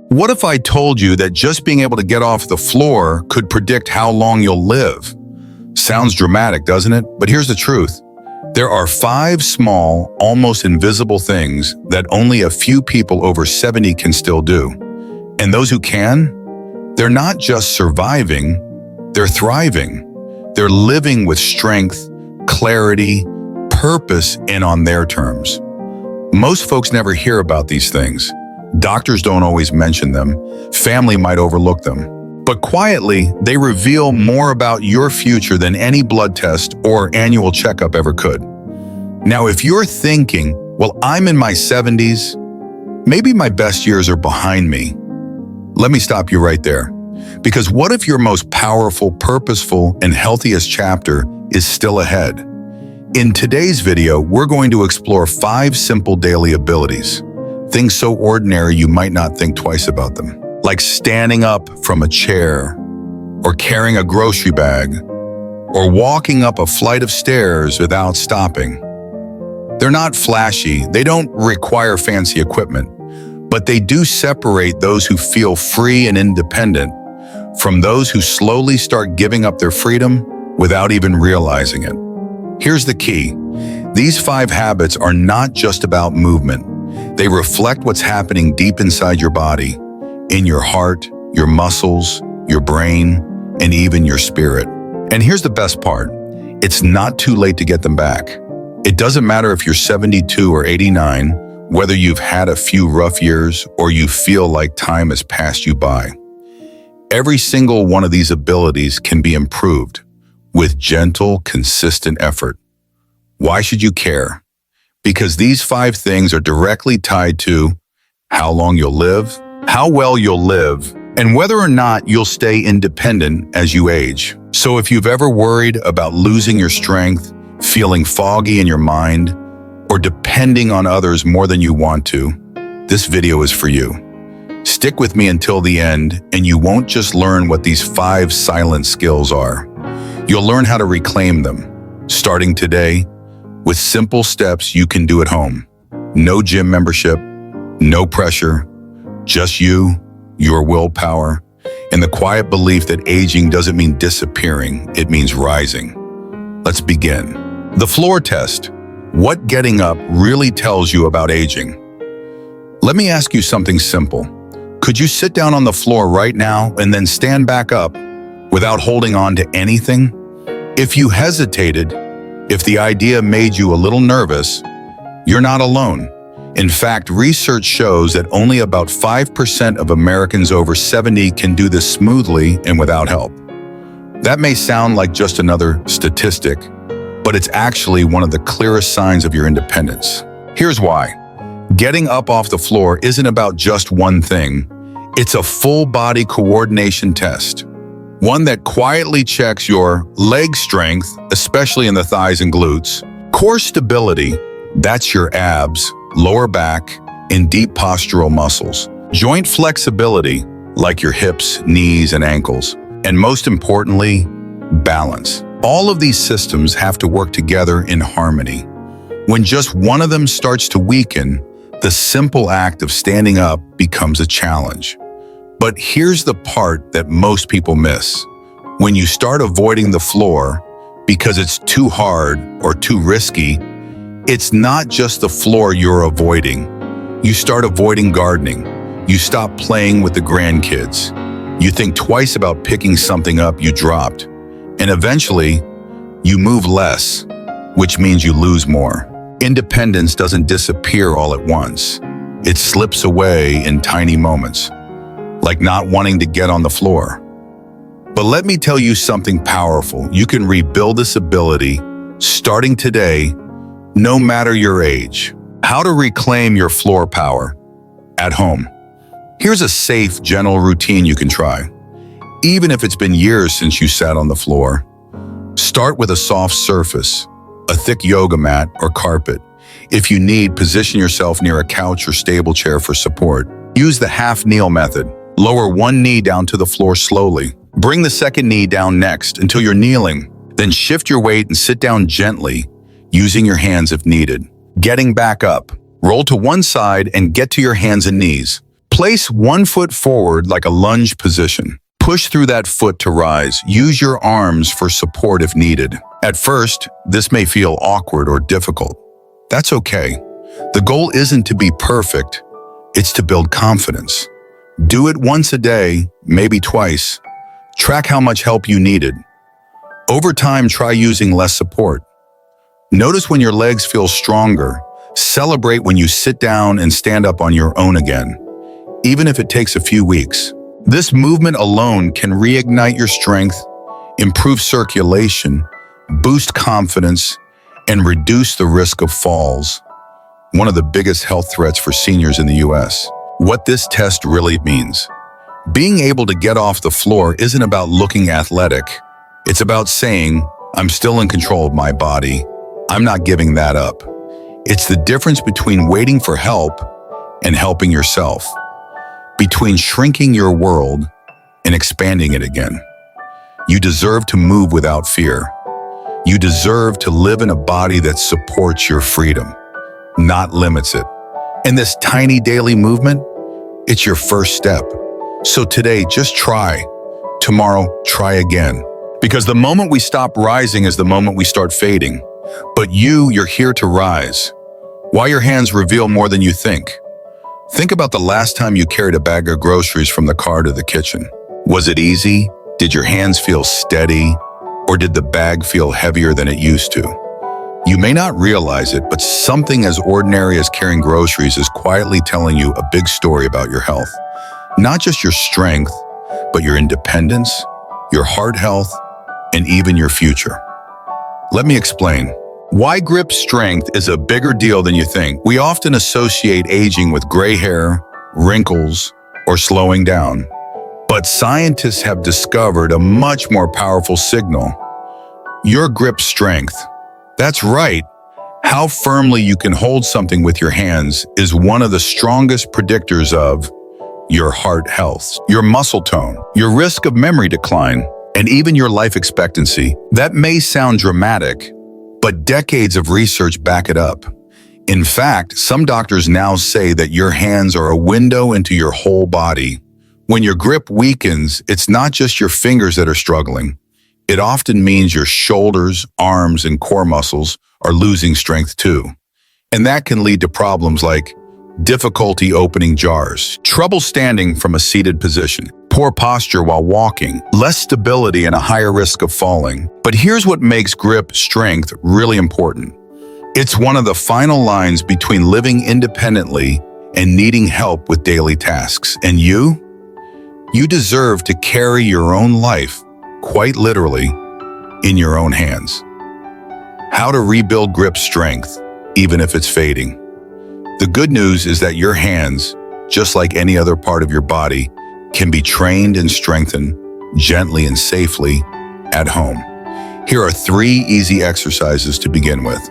What if I told you that just being able to get off the floor could predict how long you'll live? Sounds dramatic, doesn't it? But here's the truth. There are 5 small, almost invisible things that only a few people over 70 can still do. And those who can, they're not just surviving, they're thriving. They're living with strength, clarity, purpose, and on their terms. Most folks never hear about these things. Doctors don't always mention them. Family might overlook them. But quietly, they reveal more about your future than any blood test or annual checkup ever could. Now, if you're thinking, well, I'm in my 70s, maybe my best years are behind me, let me stop you right there. Because what if your most powerful, purposeful, and healthiest chapter is still ahead? In today's video, we're going to explore 5 simple daily abilities. Things so ordinary you might not think twice about them. Like standing up from a chair, or carrying a grocery bag, or walking up a flight of stairs without stopping. They're not flashy, they don't require fancy equipment, but they do separate those who feel free and independent from those who slowly start giving up their freedom without even realizing it. Here's the key. These 5 habits are not just about movement. They reflect what's happening deep inside your body, in your heart, your muscles, your brain, and even your spirit. And here's the best part. It's not too late to get them back. It doesn't matter if you're 72 or 89, whether you've had a few rough years or you feel like time has passed you by. Every single one of these abilities can be improved with gentle, consistent effort. Why should you care? Because these 5 things are directly tied to how long you'll live, how well you'll live, and whether or not you'll stay independent as you age. So if you've ever worried about losing your strength, feeling foggy in your mind, or depending on others more than you want to, this video is for you. Stick with me until the end, and you won't just learn what these 5 silent skills are. You'll learn how to reclaim them, starting today, with simple steps you can do at home. No gym membership, no pressure, just you, your willpower, and the quiet belief that aging doesn't mean disappearing, it means rising. Let's begin. The floor test. What getting up really tells you about aging. Let me ask you something simple. Could you sit down on the floor right now and then stand back up without holding on to anything? If you hesitated, if the idea made you a little nervous, you're not alone. In fact, research shows that only about 5% of Americans over 70 can do this smoothly and without help. That may sound like just another statistic, but it's actually one of the clearest signs of your independence. Here's why. Getting up off the floor isn't about just one thing. It's a full-body coordination test. One that quietly checks your leg strength, especially in the thighs and glutes, core stability, that's your abs, lower back, and deep postural muscles, joint flexibility, like your hips, knees, and ankles, and most importantly, balance. All of these systems have to work together in harmony. When just one of them starts to weaken, the simple act of standing up becomes a challenge. But here's the part that most people miss. When you start avoiding the floor because it's too hard or too risky, it's not just the floor you're avoiding. You start avoiding gardening. You stop playing with the grandkids. You think twice about picking something up you dropped. And eventually, you move less, which means you lose more. Independence doesn't disappear all at once. It slips away in tiny moments, like not wanting to get on the floor. But let me tell you something powerful. You can rebuild this ability starting today, no matter your age. How to reclaim your floor power at home. Here's a safe, gentle routine you can try. Even if it's been years since you sat on the floor, start with a soft surface, a thick yoga mat or carpet. If you need, position yourself near a couch or stable chair for support. Use the half-kneel method. Lower one knee down to the floor slowly. Bring the second knee down next until you're kneeling. Then shift your weight and sit down gently, using your hands if needed. Getting back up. Roll to one side and get to your hands and knees. Place one foot forward like a lunge position. Push through that foot to rise. Use your arms for support if needed. At first, this may feel awkward or difficult. That's okay. The goal isn't to be perfect, it's to build confidence. Do it once a day, maybe twice. Track how much help you needed. Over time, try using less support. Notice when your legs feel stronger. Celebrate when you sit down and stand up on your own again, even if it takes a few weeks. This movement alone can reignite your strength, improve circulation, boost confidence, and reduce the risk of falls, one of the biggest health threats for seniors in the US. What this test really means. Being able to get off the floor isn't about looking athletic. It's about saying, I'm still in control of my body. I'm not giving that up. It's the difference between waiting for help and helping yourself, between shrinking your world and expanding it again. You deserve to move without fear. You deserve to live in a body that supports your freedom, not limits it. And this tiny daily movement, it's your first step. So today, just try. Tomorrow, try again. Because the moment we stop rising is the moment we start fading. But you're here to rise. Why your hands reveal more than you think. Think about the last time you carried a bag of groceries from the car to the kitchen. Was it easy? Did your hands feel steady? Or did the bag feel heavier than it used to? You may not realize it, but something as ordinary as carrying groceries is quietly telling you a big story about your health. Not just your strength, but your independence, your heart health, and even your future. Let me explain. Why grip strength is a bigger deal than you think. We often associate aging with gray hair, wrinkles, or slowing down. But scientists have discovered a much more powerful signal. Your grip strength. That's right. How firmly you can hold something with your hands is one of the strongest predictors of your heart health, your muscle tone, your risk of memory decline, and even your life expectancy. That may sound dramatic, but decades of research back it up. In fact, some doctors now say that your hands are a window into your whole body. When your grip weakens, it's not just your fingers that are struggling. It often means your shoulders, arms, and core muscles are losing strength too. And that can lead to problems like difficulty opening jars, trouble standing from a seated position, poor posture while walking, less stability, and a higher risk of falling. But here's what makes grip strength really important. It's one of the final lines between living independently and needing help with daily tasks. And you deserve to carry your own life, quite literally, in your own hands. How to rebuild grip strength, even if it's fading. The good news is that your hands, just like any other part of your body, can be trained and strengthened gently and safely at home. Here are 3 easy exercises to begin with.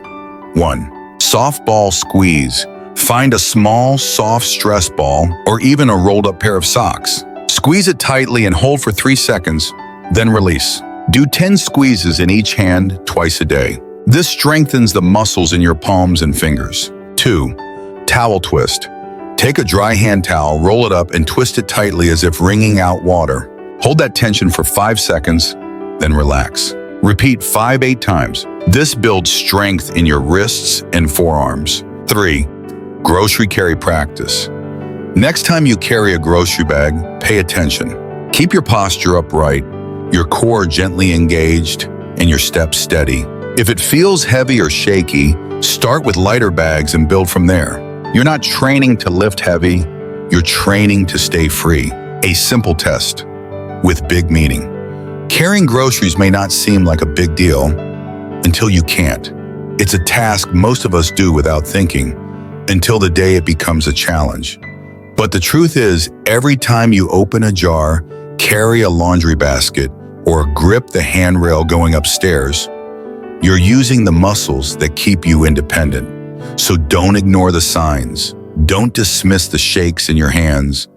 1. Softball squeeze. Find a small, soft stress ball or even a rolled up pair of socks. Squeeze it tightly and hold for 3 seconds, then release. Do 10 squeezes in each hand twice a day. This strengthens the muscles in your palms and fingers. 2. Towel twist. Take a dry hand towel, roll it up, and twist it tightly as if wringing out water. Hold that tension for 5 seconds, then relax. Repeat 5-8 times. This builds strength in your wrists and forearms. 3. Grocery carry practice. Next time you carry a grocery bag, pay attention. Keep your posture upright, your core gently engaged, and your steps steady. If it feels heavy or shaky, start with lighter bags and build from there. You're not training to lift heavy, you're training to stay free. A simple test with big meaning. Carrying groceries may not seem like a big deal until you can't. It's a task most of us do without thinking until the day it becomes a challenge. But the truth is, every time you open a jar, carry a laundry basket, or grip the handrail going upstairs, you're using the muscles that keep you independent. So don't ignore the signs. Don't dismiss the shakes in your hands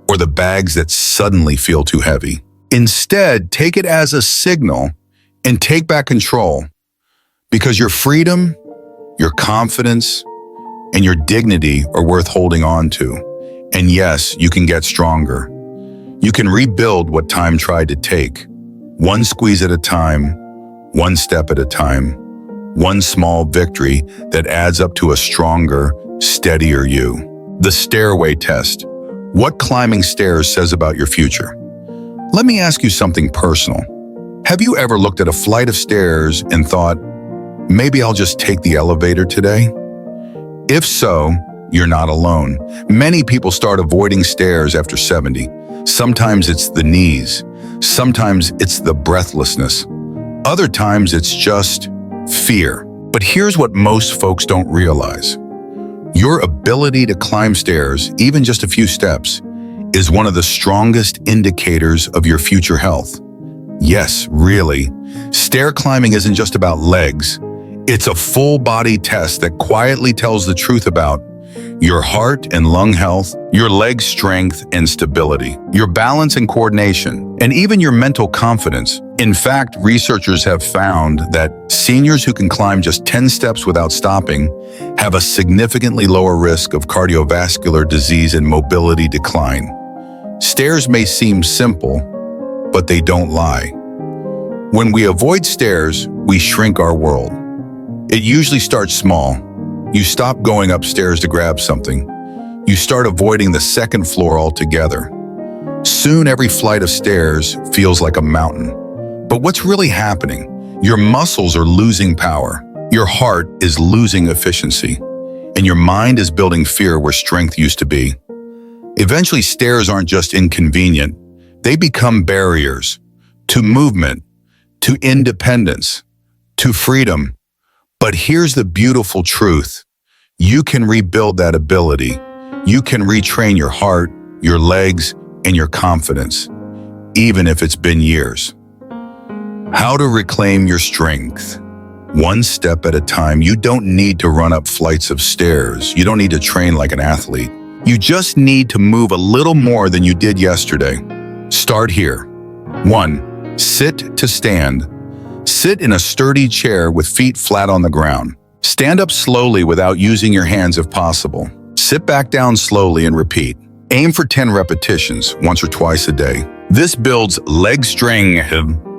or the bags that suddenly feel too heavy. Instead, take it as a signal and take back control, because your freedom, your confidence, and your dignity are worth holding on to. And yes, you can get stronger. You can rebuild what time tried to take. One squeeze at a time, one step at a time, one small victory that adds up to a stronger, steadier you. The stairway test. What climbing stairs says about your future. Let me ask you something personal. Have you ever looked at a flight of stairs and thought, maybe I'll just take the elevator today? If so, you're not alone. Many people start avoiding stairs after 70. Sometimes it's the knees. Sometimes it's the breathlessness. Other times it's just fear. But here's what most folks don't realize. Your ability to climb stairs, even just a few steps, is one of the strongest indicators of your future health. Yes, really. Stair climbing isn't just about legs. It's a full-body test that quietly tells the truth about your heart and lung health, your leg strength and stability, your balance and coordination, and even your mental confidence. In fact, researchers have found that seniors who can climb just 10 steps without stopping have a significantly lower risk of cardiovascular disease and mobility decline. Stairs may seem simple, but they don't lie. When we avoid stairs, we shrink our world. It usually starts small. You stop going upstairs to grab something. You start avoiding the second floor altogether. Soon every flight of stairs feels like a mountain. But what's really happening? Your muscles are losing power. Your heart is losing efficiency. And your mind is building fear where strength used to be. Eventually, stairs aren't just inconvenient. They become barriers to movement, to independence, to freedom. But here's the beautiful truth. You can rebuild that ability. You can retrain your heart, your legs, and your confidence, even if it's been years. How to reclaim your strength. One step at a time. You don't need to run up flights of stairs. You don't need to train like an athlete. You just need to move a little more than you did yesterday. Start here. 1. Sit to stand. Sit in a sturdy chair with feet flat on the ground. Stand up slowly without using your hands if possible. Sit back down slowly and repeat. Aim for 10 repetitions, once or twice a day. This builds leg strength,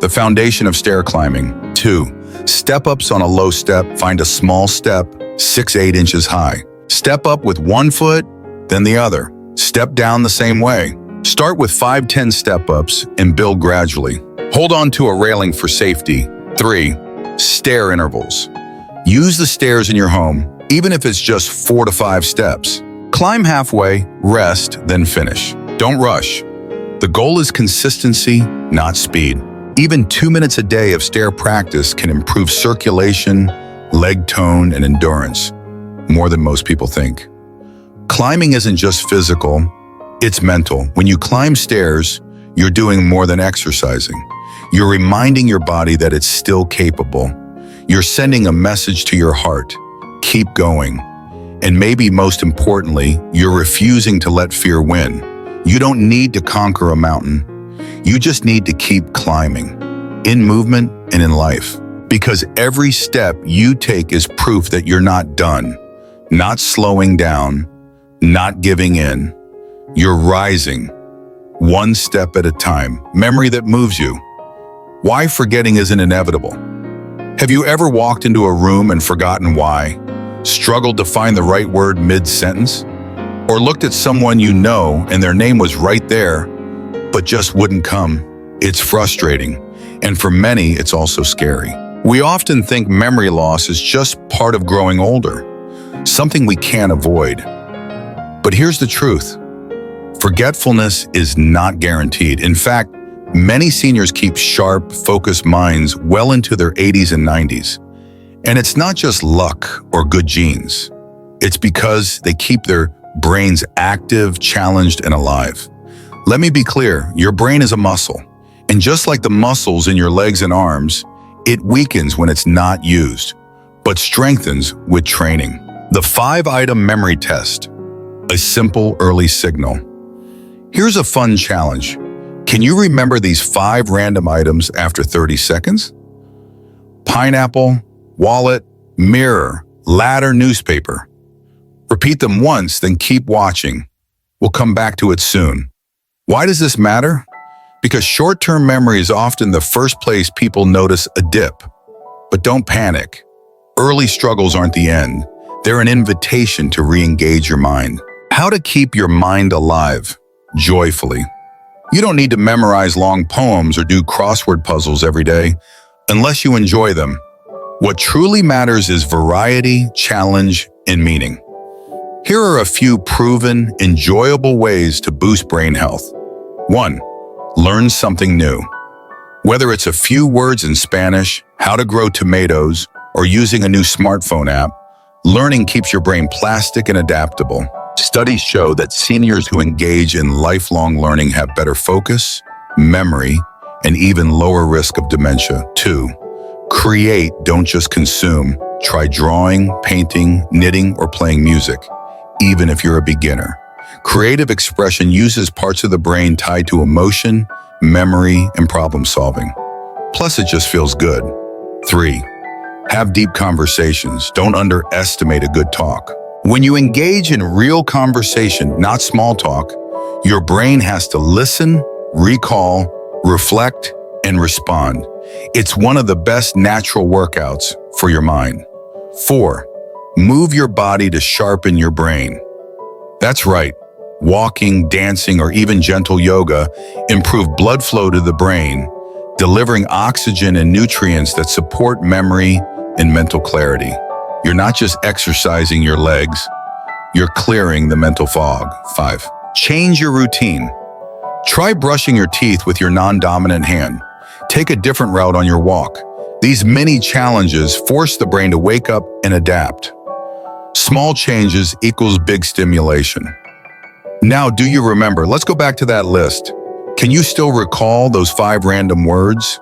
the foundation of stair climbing. 2. Step-ups on a low step. Find a small step, 6-8 inches high. Step up with one foot, then the other. Step down the same way. Start with 5-10 step-ups and build gradually. Hold on to a railing for safety. 3. Stair intervals. Use the stairs in your home, even if it's just 4 to 5 steps. Climb halfway, rest, then finish. Don't rush. The goal is consistency, not speed. Even 2 minutes a day of stair practice can improve circulation, leg tone, and endurance, more than most people think. Climbing isn't just physical, it's mental. When you climb stairs, you're doing more than exercising. You're reminding your body that it's still capable. You're sending a message to your heart. Keep going. And maybe most importantly, you're refusing to let fear win. You don't need to conquer a mountain. You just need to keep climbing, in movement and in life. Because every step you take is proof that you're not done, not slowing down, not giving in. You're rising, one step at a time. Memory that moves you. Why forgetting isn't inevitable. Have you ever walked into a room and forgotten why? Struggled to find the right word mid-sentence? Or looked at someone you know and their name was right there, but just wouldn't come? It's frustrating, and for many, it's also scary. We often think memory loss is just part of growing older, something we can't avoid. But here's the truth. Forgetfulness is not guaranteed. In fact, many seniors keep sharp, focused minds well into their 80s and 90s. And it's not just luck or good genes. It's because they keep their brains active, challenged, and alive. Let me be clear, your brain is a muscle. And just like the muscles in your legs and arms, it weakens when it's not used, but strengthens with training. The 5-item memory test, a simple early signal. Here's a fun challenge. Can you remember these 5 random items after 30 seconds? Pineapple, wallet, mirror, ladder, newspaper. Repeat them once, then keep watching. We'll come back to it soon. Why does this matter? Because short-term memory is often the first place people notice a dip. But don't panic. Early struggles aren't the end. They're an invitation to re-engage your mind. How to keep your mind alive, joyfully. You don't need to memorize long poems or do crossword puzzles every day, unless you enjoy them. What truly matters is variety, challenge, and meaning. Here are a few proven, enjoyable ways to boost brain health. 1. Learn something new. Whether it's a few words in Spanish, how to grow tomatoes, or using a new smartphone app, learning keeps your brain plastic and adaptable. Studies show that seniors who engage in lifelong learning have better focus, memory, and even lower risk of dementia. 2. Create, don't just consume. Try drawing, painting, knitting, or playing music, even if you're a beginner. Creative expression uses parts of the brain tied to emotion, memory, and problem solving. Plus, it just feels good. 3. Have deep conversations. Don't underestimate a good talk. When you engage in real conversation, not small talk, your brain has to listen, recall, reflect, and respond. It's one of the best natural workouts for your mind. 4. Move your body to sharpen your brain. That's right. Walking, dancing, or even gentle yoga improve blood flow to the brain, delivering oxygen and nutrients that support memory and mental clarity. You're not just exercising your legs, you're clearing the mental fog. 5. Change your routine. Try brushing your teeth with your non-dominant hand. Take a different route on your walk. These mini challenges force the brain to wake up and adapt. Small changes equals big stimulation. Now, do you remember? Let's go back to that list. Can you still recall those 5 random words?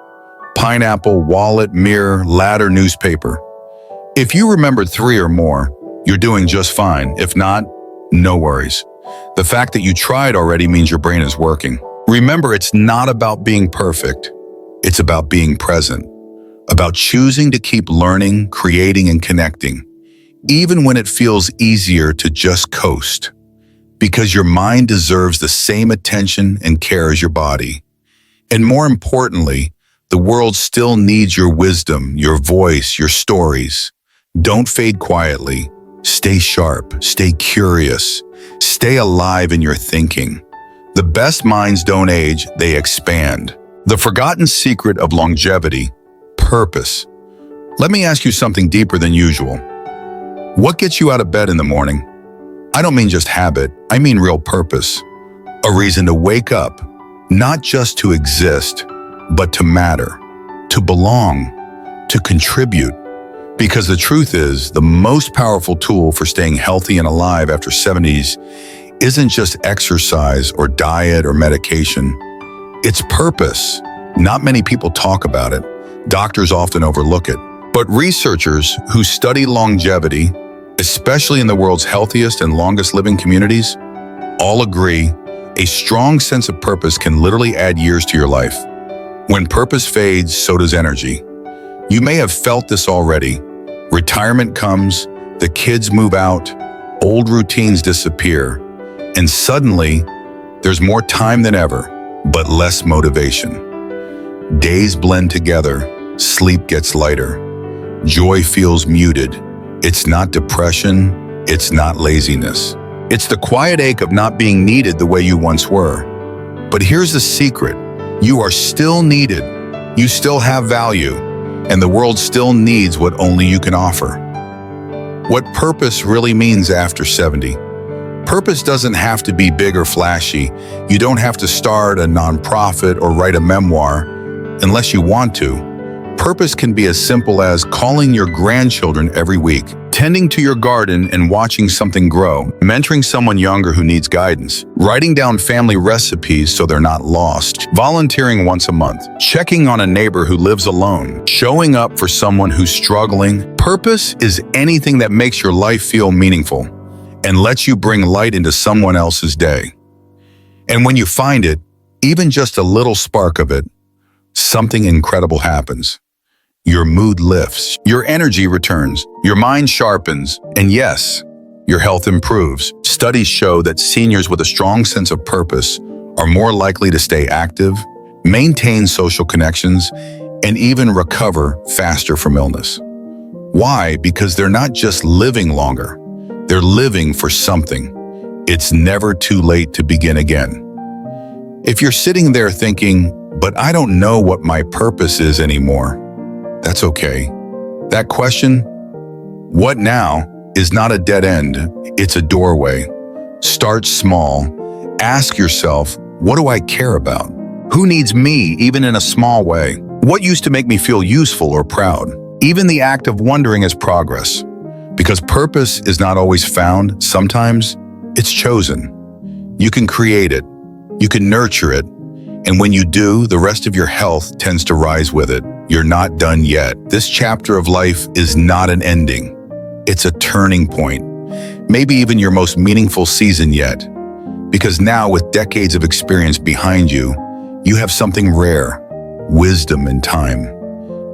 Pineapple, wallet, mirror, ladder, newspaper. If you remembered 3 or more, you're doing just fine. If not, no worries. The fact that you tried already means your brain is working. Remember, it's not about being perfect. It's about being present, about choosing to keep learning, creating, and connecting, even when it feels easier to just coast. Because your mind deserves the same attention and care as your body. And more importantly, the world still needs your wisdom, your voice, your stories. Don't fade quietly. Stay sharp, stay curious, stay alive in your thinking. The best minds don't age, they expand. The forgotten secret of longevity, purpose. Let me ask you something deeper than usual. What gets you out of bed in the morning? I don't mean just habit, I mean real purpose. A reason to wake up, not just to exist, but to matter, to belong, to contribute. Because the truth is, the most powerful tool for staying healthy and alive after 70s isn't just exercise or diet or medication. It's purpose. Not many people talk about it. Doctors often overlook it. But researchers who study longevity, especially in the world's healthiest and longest living communities, all agree a strong sense of purpose can literally add years to your life. When purpose fades, so does energy. You may have felt this already. Retirement comes, the kids move out, old routines disappear, and suddenly there's more time than ever, but less motivation. Days blend together, sleep gets lighter, joy feels muted. It's not depression, it's not laziness. It's the quiet ache of not being needed the way you once were. But here's the secret. You are still needed. You still have value. And the world still needs what only you can offer. What purpose really means after 70. Purpose doesn't have to be big or flashy. You don't have to start a nonprofit or write a memoir unless you want to. Purpose can be as simple as calling your grandchildren every week, tending to your garden and watching something grow, mentoring someone younger who needs guidance, writing down family recipes so they're not lost, volunteering once a month, checking on a neighbor who lives alone, showing up for someone who's struggling. Purpose is anything that makes your life feel meaningful and lets you bring light into someone else's day. And when you find it, even just a little spark of it, something incredible happens. Your mood lifts, your energy returns, your mind sharpens, and yes, your health improves. Studies show that seniors with a strong sense of purpose are more likely to stay active, maintain social connections, and even recover faster from illness. Why? Because they're not just living longer, they're living for something. It's never too late to begin again. If you're sitting there thinking, but I don't know what my purpose is anymore, that's okay. That question, what now, is not a dead end, it's a doorway. Start small. Ask yourself, what do I care about? Who needs me, even in a small way? What used to make me feel useful or proud? Even the act of wondering is progress. Because purpose is not always found, sometimes it's chosen. You can create it, you can nurture it, and when you do, the rest of your health tends to rise with it. You're not done yet. This chapter of life is not an ending. It's a turning point, maybe even your most meaningful season yet. Because now, with decades of experience behind you, you have something rare, wisdom and time.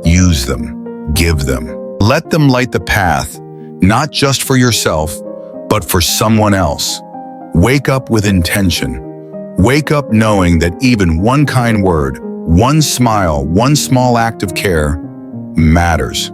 Use them, give them. Let them light the path, not just for yourself, but for someone else. Wake up with intention. Wake up knowing that even one kind word, one smile, one small act of care matters.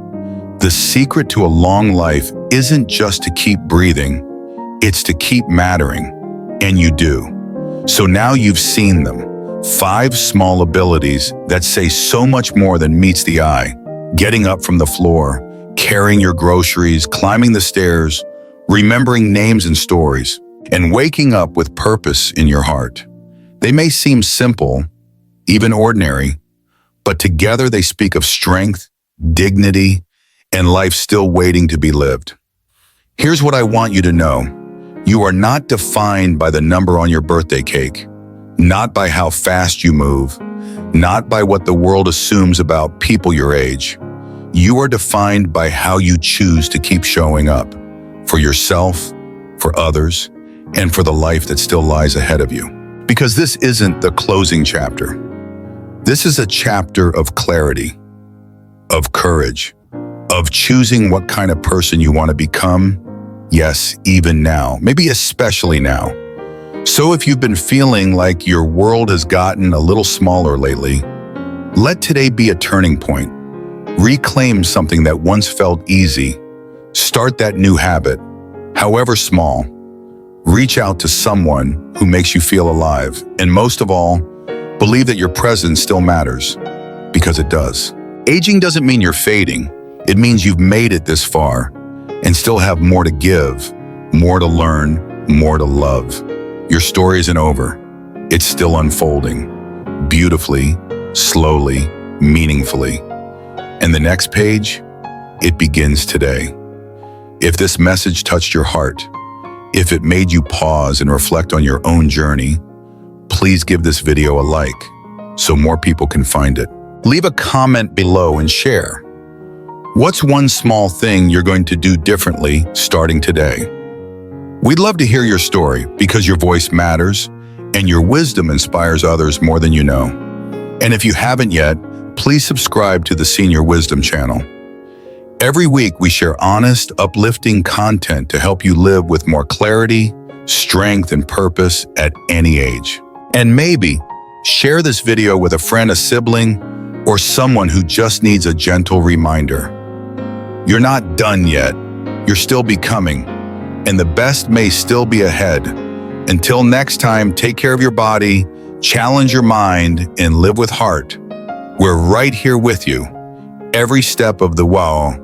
The secret to a long life isn't just to keep breathing, it's to keep mattering, and you do. So now you've seen them. 5 small abilities that say so much more than meets the eye. Getting up from the floor, carrying your groceries, climbing the stairs, remembering names and stories, and waking up with purpose in your heart. They may seem simple, even ordinary, but together they speak of strength, dignity, and life still waiting to be lived. Here's what I want you to know. You are not defined by the number on your birthday cake, not by how fast you move, not by what the world assumes about people your age. You are defined by how you choose to keep showing up for yourself, for others, and for the life that still lies ahead of you. Because this isn't the closing chapter. This is a chapter of clarity, of courage, of choosing what kind of person you want to become. Yes, even now, maybe especially now. So if you've been feeling like your world has gotten a little smaller lately, let today be a turning point. Reclaim something that once felt easy. Start that new habit, however small. Reach out to someone who makes you feel alive. And most of all, believe that your presence still matters, because it does. Aging doesn't mean you're fading. It means you've made it this far and still have more to give, more to learn, more to love. Your story isn't over. It's still unfolding, beautifully, slowly, meaningfully. And the next page, it begins today. If this message touched your heart, if it made you pause and reflect on your own journey, please give this video a like so more people can find it. Leave a comment below and share. What's one small thing you're going to do differently starting today? We'd love to hear your story because your voice matters and your wisdom inspires others more than you know. And if you haven't yet, please subscribe to the Senior Wisdom channel. Every week, we share honest, uplifting content to help you live with more clarity, strength, and purpose at any age. And maybe share this video with a friend, a sibling, or someone who just needs a gentle reminder. You're not done yet. You're still becoming, and the best may still be ahead. Until next time, take care of your body, challenge your mind, and live with heart. We're right here with you, every step of the way.